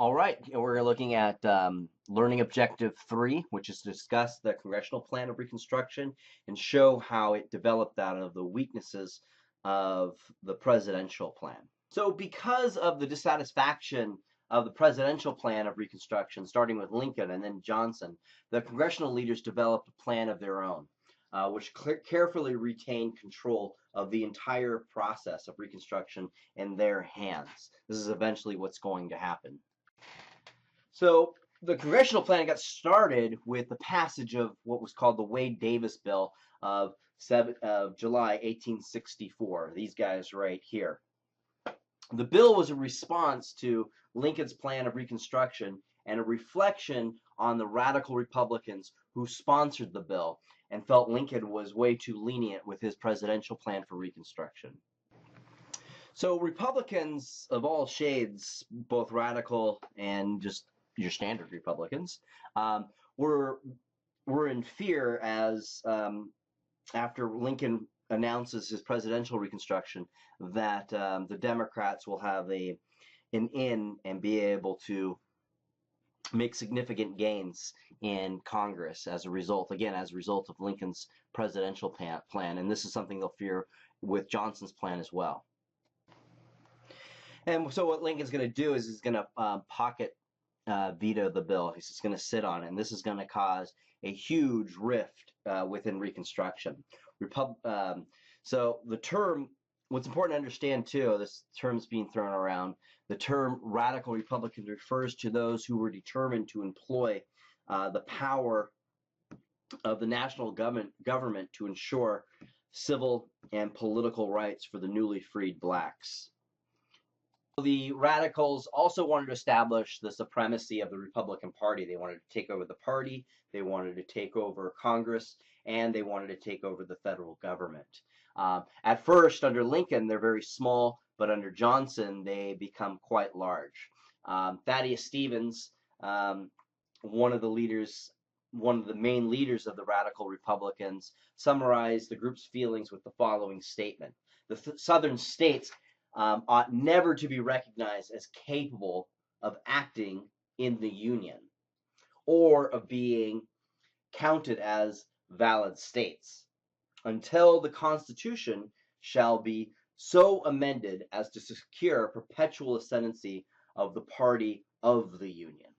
All right, we're looking at learning objective 3, which is to discuss the Congressional Plan of Reconstruction and show how it developed out of the weaknesses of the presidential plan. So because of the dissatisfaction of the presidential plan of Reconstruction, starting with Lincoln and then Johnson, the congressional leaders developed a plan of their own, which carefully retained control of the entire process of Reconstruction in their hands. This is eventually what's going to happen. So the congressional plan got started with the passage of what was called the Wade-Davis Bill of July 1864. These guys right here. The bill was a response to Lincoln's plan of Reconstruction and a reflection on the radical Republicans who sponsored the bill and felt Lincoln was way too lenient with his presidential plan for Reconstruction. So Republicans of all shades, both radical and just your standard Republicans, were in fear as after Lincoln announces his presidential reconstruction that the Democrats will have an in and be able to make significant gains in Congress as a result, again, as a result of Lincoln's presidential plan. And this is something they'll fear with Johnson's plan as well. And so what Lincoln's going to do is he's going to pocket veto the bill. He's just going to sit on it, and this is going to cause a huge rift within Reconstruction. So the term, what's important to understand too, this term's being thrown around, the term radical Republican refers to those who were determined to employ the power of the national government to ensure civil and political rights for the newly freed blacks. The radicals also wanted to establish the supremacy of the Republican Party. They wanted to take over the party, they wanted to take over Congress, and they wanted to take over the federal government. At first, under Lincoln, they're very small, but under Johnson, they become quite large. Thaddeus Stevens, one of the main leaders of the radical Republicans, summarized the group's feelings with the following statement. The Southern states ought never to be recognized as capable of acting in the Union or of being counted as valid states until the Constitution shall be so amended as to secure perpetual ascendancy of the party of the Union.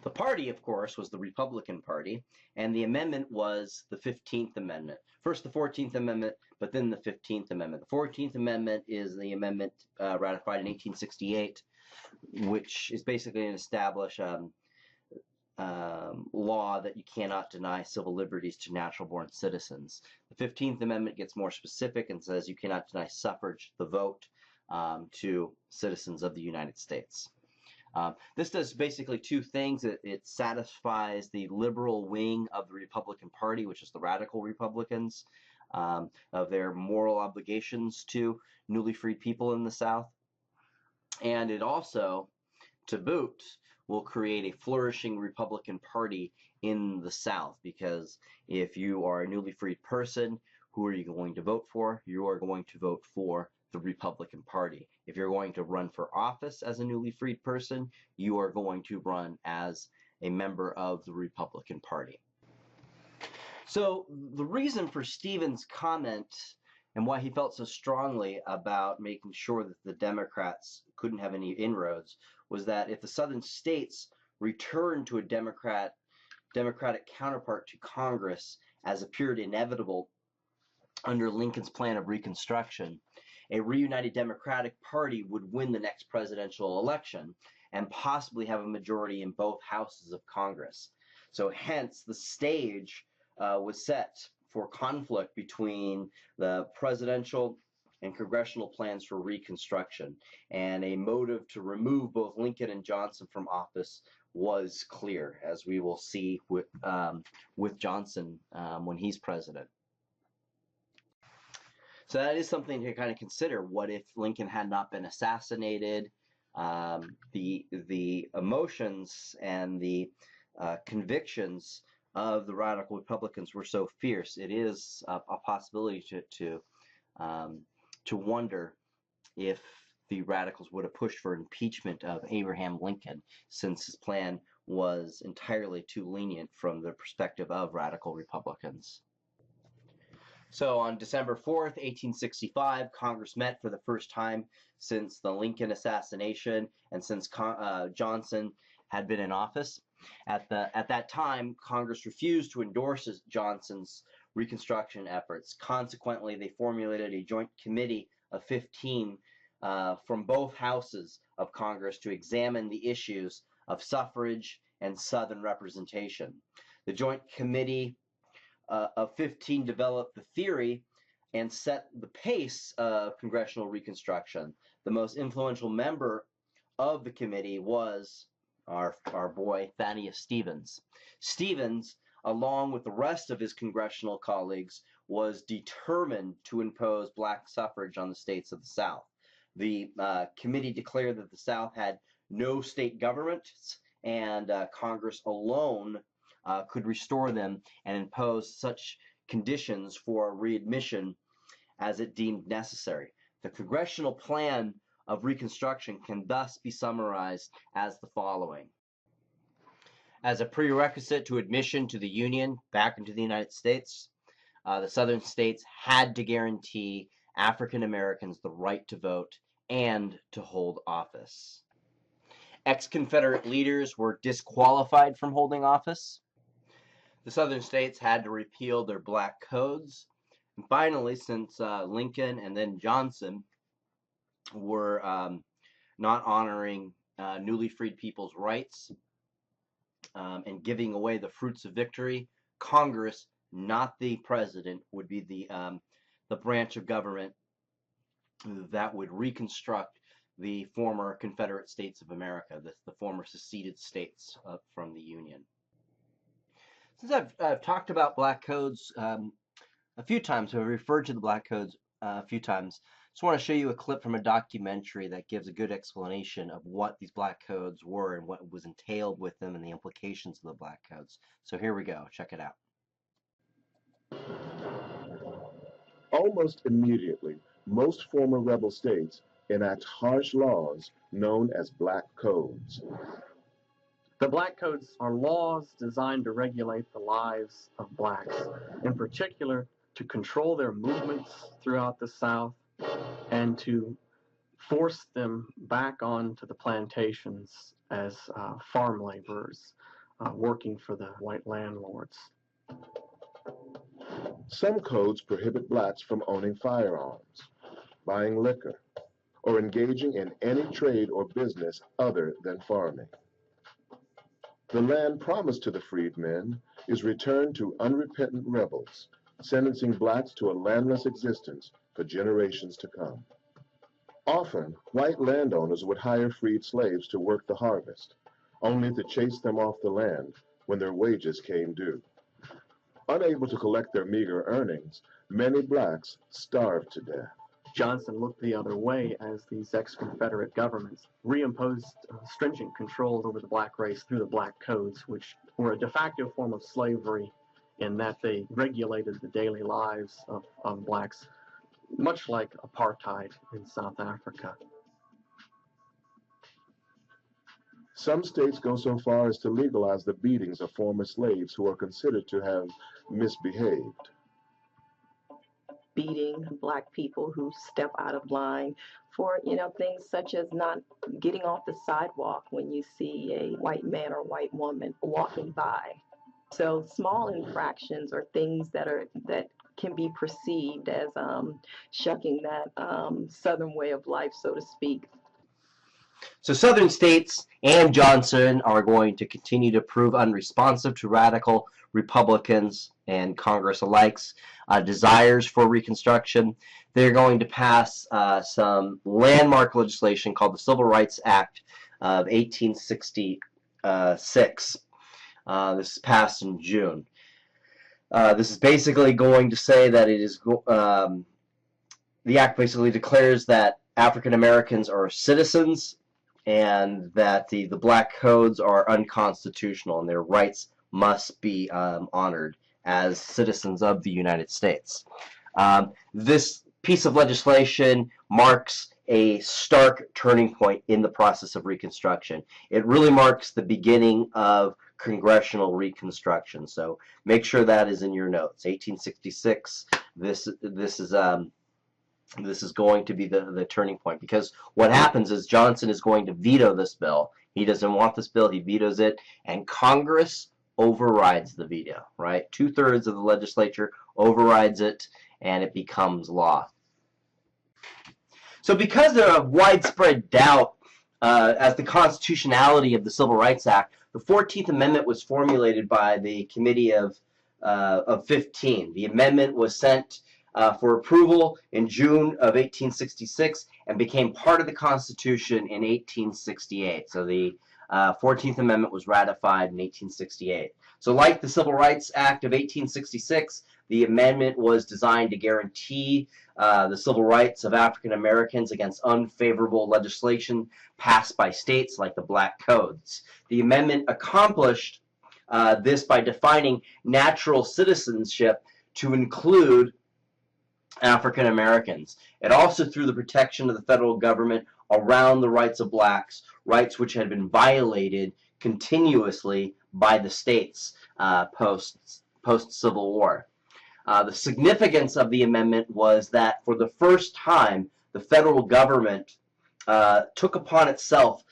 The party, of course, was the Republican Party, and the amendment was the 15th Amendment. First the 14th Amendment, but then the 15th Amendment. The 14th Amendment is the amendment ratified in 1868, which is basically an established law that you cannot deny civil liberties to natural-born citizens. The 15th Amendment gets more specific and says you cannot deny suffrage, the vote, to citizens of the United States. This does basically two things. It satisfies the liberal wing of the Republican Party, which is the radical Republicans, of their moral obligations to newly freed people in the South. And it also, to boot, will create a flourishing Republican Party in the South, because if you are a newly freed person, who are you going to vote for? You are going to vote for the Republican Party. If you're going to run for office as a newly freed person, you are going to run as a member of the Republican Party. So the reason for Stevens' comment and why he felt so strongly about making sure that the Democrats couldn't have any inroads was that if the Southern states returned to a Democratic counterpart to Congress, as appeared inevitable under Lincoln's plan of Reconstruction, a reunited Democratic Party would win the next presidential election and possibly have a majority in both houses of Congress. So hence the stage was set for conflict between the presidential and congressional plans for Reconstruction, and a motive to remove both Lincoln and Johnson from office was clear, as we will see with Johnson when he's president. So that is something to kind of consider. What if Lincoln had not been assassinated? The emotions and the convictions of the radical Republicans were so fierce. It is a possibility to wonder if the radicals would have pushed for impeachment of Abraham Lincoln, since his plan was entirely too lenient from the perspective of radical Republicans. So on December 4th, 1865, Congress met for the first time since the Lincoln assassination and since Johnson had been in office. At that time, Congress refused to endorse Johnson's Reconstruction efforts. Consequently, they formulated a joint committee of 15 from both houses of Congress to examine the issues of suffrage and Southern representation. The joint committee of 15 developed the theory and set the pace of congressional reconstruction. The most influential member of the committee was our boy Thaddeus Stevens. Stevens, along with the rest of his congressional colleagues, was determined to impose black suffrage on the states of the South. The committee declared that the South had no state governments, and Congress alone could restore them and impose such conditions for readmission as it deemed necessary. The congressional plan of Reconstruction can thus be summarized as the following. As a prerequisite to admission to the Union back into the United States, the Southern states had to guarantee African Americans the right to vote and to hold office. Ex-Confederate leaders were disqualified from holding office. The Southern states had to repeal their black codes. And finally, since Lincoln and then Johnson were not honoring newly freed people's rights and giving away the fruits of victory, Congress, not the president, would be the branch of government that would reconstruct the former Confederate States of America, the former seceded states from the Union. Since I've talked about black codes a few times, I've referred to the black codes a few times, I just want to show you a clip from a documentary that gives a good explanation of what these black codes were and what was entailed with them and the implications of the black codes. So here we go. Check it out. Almost immediately, most former rebel states enact harsh laws known as black codes. The Black Codes are laws designed to regulate the lives of blacks, in particular to control their movements throughout the South and to force them back onto the plantations as farm laborers working for the white landlords. Some codes prohibit blacks from owning firearms, buying liquor, or engaging in any trade or business other than farming. The land promised to the freedmen is returned to unrepentant rebels, sentencing blacks to a landless existence for generations to come. Often, white landowners would hire freed slaves to work the harvest, only to chase them off the land when their wages came due. Unable to collect their meager earnings, many blacks starved to death. Johnson looked the other way as these ex-Confederate governments reimposed stringent controls over the black race through the Black Codes, which were a de facto form of slavery in that they regulated the daily lives of blacks, much like apartheid in South Africa. Some states go so far as to legalize the beatings of former slaves who are considered to have misbehaved. Beating black people who step out of line for, things such as not getting off the sidewalk when you see a white man or white woman walking by. So small infractions are things that can be perceived as shucking that Southern way of life, so to speak. So Southern states and Johnson are going to continue to prove unresponsive to radical Republicans and Congress alike's desires for Reconstruction. They're going to pass some landmark legislation called the Civil Rights Act of 1866. This is passed in June. This is basically going to say that it is the act basically declares that African Americans are citizens and that the black codes are unconstitutional and their rights must be honored as citizens of the United States. This piece of legislation marks a stark turning point in the process of Reconstruction. It really marks the beginning of congressional Reconstruction. So make sure that is in your notes. 1866. This is going to be the turning point, because what happens is Johnson is going to veto this bill. He doesn't want this bill. He vetoes it, and Congress overrides the veto, right? 2/3 of the legislature overrides it, and it becomes law. So because of widespread doubt as the constitutionality of the Civil Rights Act, the 14th Amendment was formulated by the Committee of 15. The amendment was sent for approval in June of 1866 and became part of the Constitution in 1868. So the 14th Amendment was ratified in 1868. So like the Civil Rights Act of 1866, the amendment was designed to guarantee the civil rights of African Americans against unfavorable legislation passed by states like the Black Codes. The amendment accomplished this by defining natural citizenship to include African Americans. It also threw the protection of the federal government around the rights of blacks, rights which had been violated continuously by the states post-Civil War. The significance of the amendment was that for the first time, the federal government took upon itself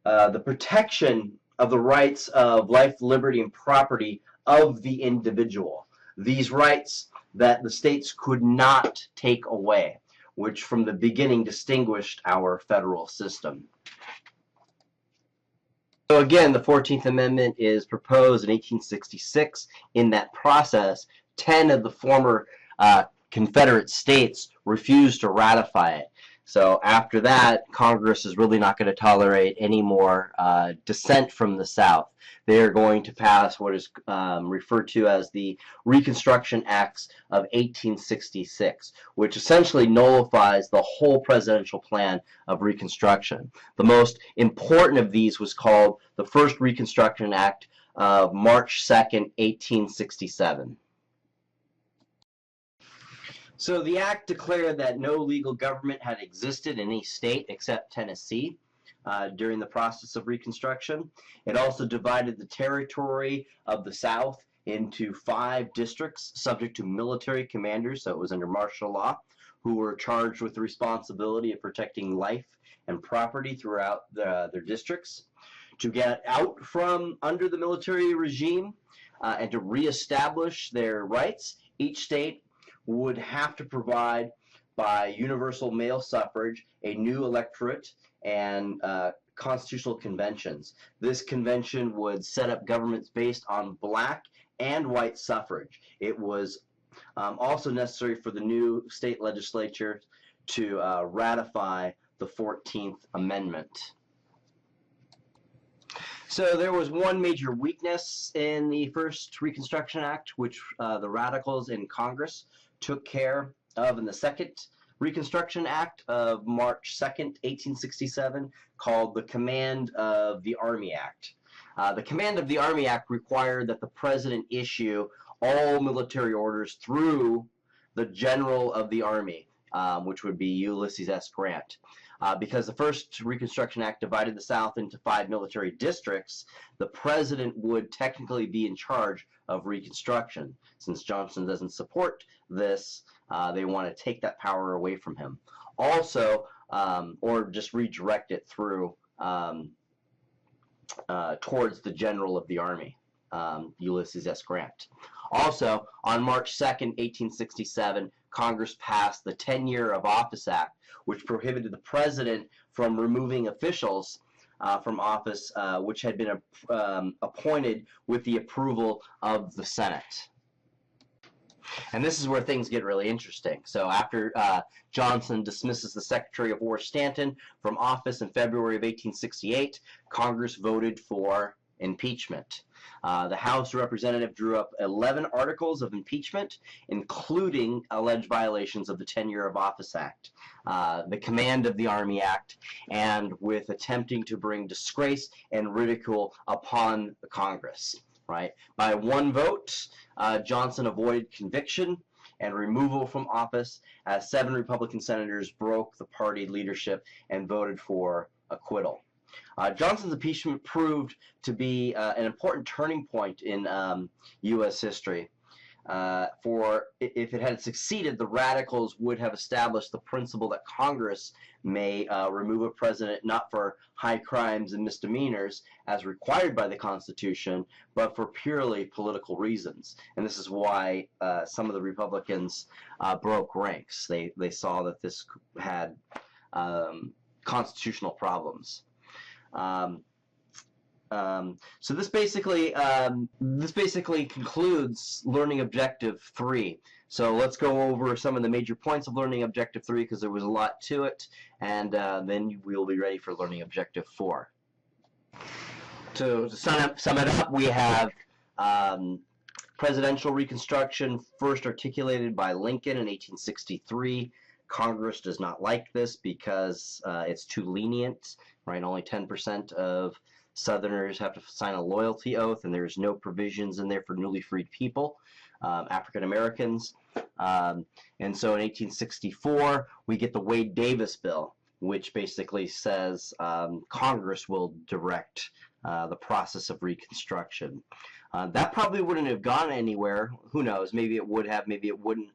the protection of the rights of life, liberty, and property of the individual. These rights that the states could not take away, which from the beginning distinguished our federal system. So again, the 14th Amendment is proposed in 1866. In that process, 10 of the former Confederate states refused to ratify it. So after that, Congress is really not going to tolerate any more dissent from the South. They are going to pass what is referred to as the Reconstruction Acts of 1866, which essentially nullifies the whole presidential plan of Reconstruction. The most important of these was called the First Reconstruction Act of March 2nd, 1867. So the act declared that no legal government had existed in any state except Tennessee during the process of Reconstruction. It also divided the territory of the South into 5 districts subject to military commanders, so it was under martial law, who were charged with the responsibility of protecting life and property throughout their districts. To get out from under the military regime and to reestablish their rights, each state would have to provide by universal male suffrage a new electorate and constitutional conventions. This convention would set up governments based on black and white suffrage. It was also necessary for the new state legislature to ratify the 14th Amendment. So there was one major weakness in the first Reconstruction Act, which the radicals in Congress took care of in the Second Reconstruction Act of March 2nd, 1867, called the Command of the Army Act. The Command of the Army Act required that the president issue all military orders through the General of the Army, which would be Ulysses S. Grant. Because the first Reconstruction Act divided the South into 5 military districts, the president would technically be in charge of Reconstruction. Since Johnson doesn't support this, they want to take that power away from him. Also, or just redirect it through towards the General of the Army, Ulysses S. Grant. Also, on March 2nd, 1867, Congress passed the 10-Year of Office Act, which prohibited the president from removing officials from office which had been appointed with the approval of the Senate. And this is where things get really interesting. So after Johnson dismisses the Secretary of War Stanton from office in February of 1868, Congress voted for impeachment. The House of Representatives drew up 11 articles of impeachment, including alleged violations of the 10-Year of Office Act, the Command of the Army Act, and with attempting to bring disgrace and ridicule upon the Congress. Right? By one vote, Johnson avoided conviction, and removal from office, as 7 Republican senators broke the party leadership and voted for acquittal. Johnson's impeachment proved to be an important turning point in U.S. history. For if it had succeeded, the radicals would have established the principle that Congress may remove a president not for high crimes and misdemeanors as required by the Constitution, but for purely political reasons. And this is why some of the Republicans broke ranks. They saw that this had constitutional problems. So this basically concludes Learning Objective 3. So let's go over some of the major points of Learning Objective 3 because there was a lot to it, and then we'll be ready for Learning Objective 4. To sum it up, we have presidential Reconstruction first articulated by Lincoln in 1863. Congress does not like this because it's too lenient, right? Only 10% of Southerners have to sign a loyalty oath, and there's no provisions in there for newly freed people, African Americans. And so in 1864, we get the Wade-Davis bill, which basically says Congress will direct the process of Reconstruction. That probably wouldn't have gone anywhere. Who knows? Maybe it would have, maybe it wouldn't.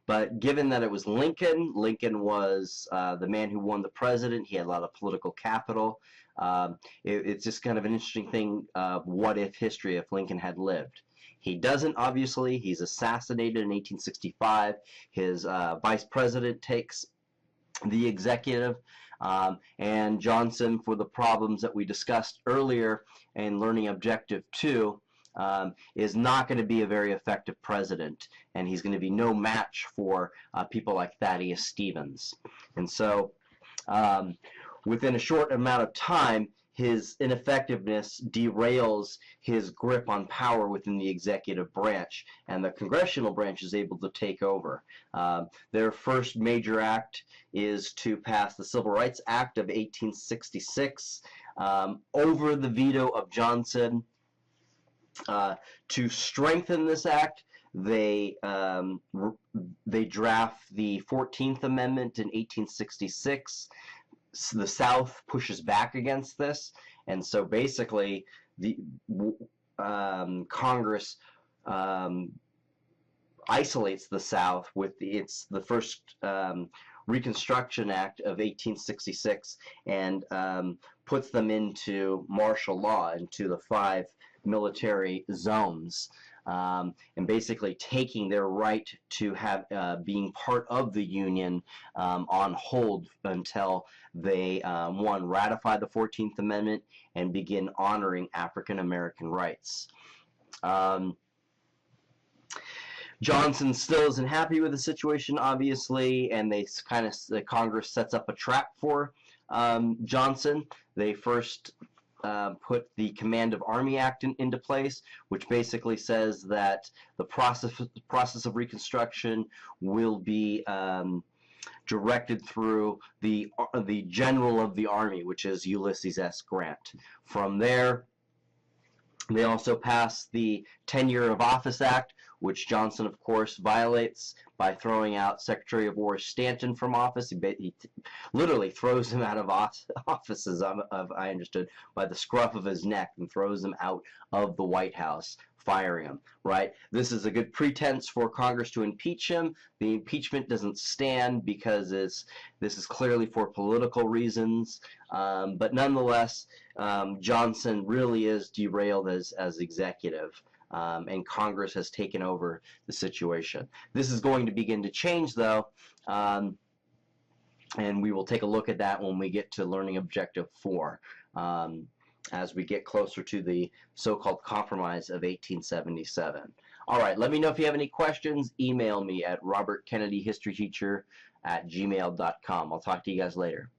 But given that it was Lincoln was the man who won the president. He had a lot of political capital. It's just kind of an interesting thing of what if history if Lincoln had lived. He doesn't, obviously. He's assassinated in 1865. His vice president takes the executive, and Johnson, for the problems that we discussed earlier in Learning Objective 2, is not going to be a very effective president, and he's going to be no match for people like Thaddeus Stevens. And so within a short amount of time, his ineffectiveness derails his grip on power within the executive branch, and the congressional branch is able to take over. Their first major act is to pass the Civil Rights Act of 1866 over the veto of Johnson. To strengthen this act, they draft the 14th Amendment in 1866. The South pushes back against this, and so basically the Congress isolates the South with the first Reconstruction Act of 1866 and puts them into martial law, into the 5 military zones, and basically taking their right to have being part of the Union on hold until they ratify the 14th Amendment and begin honoring African American rights. Johnson still isn't happy with the situation, obviously, and the Congress sets up a trap for Johnson. They first put the Command of Army Act into place, which basically says that the process of Reconstruction will be directed through the General of the Army, which is Ulysses S. Grant. From there, they also passed the Tenure of Office Act, which Johnson, of course, violates by throwing out Secretary of War Stanton from office. He literally throws him out of office, as I understood, by the scruff of his neck, and throws him out of the White House, firing him, right? This is a good pretense for Congress to impeach him. The impeachment doesn't stand because this is clearly for political reasons, but nonetheless, Johnson really is derailed as executive. And Congress has taken over the situation. This is going to begin to change, though, and we will take a look at that when we get to Learning Objective 4, as we get closer to the so-called Compromise of 1877. All right, let me know if you have any questions. Email me at robertkennedyhistoryteacher@gmail.com. I'll talk to you guys later.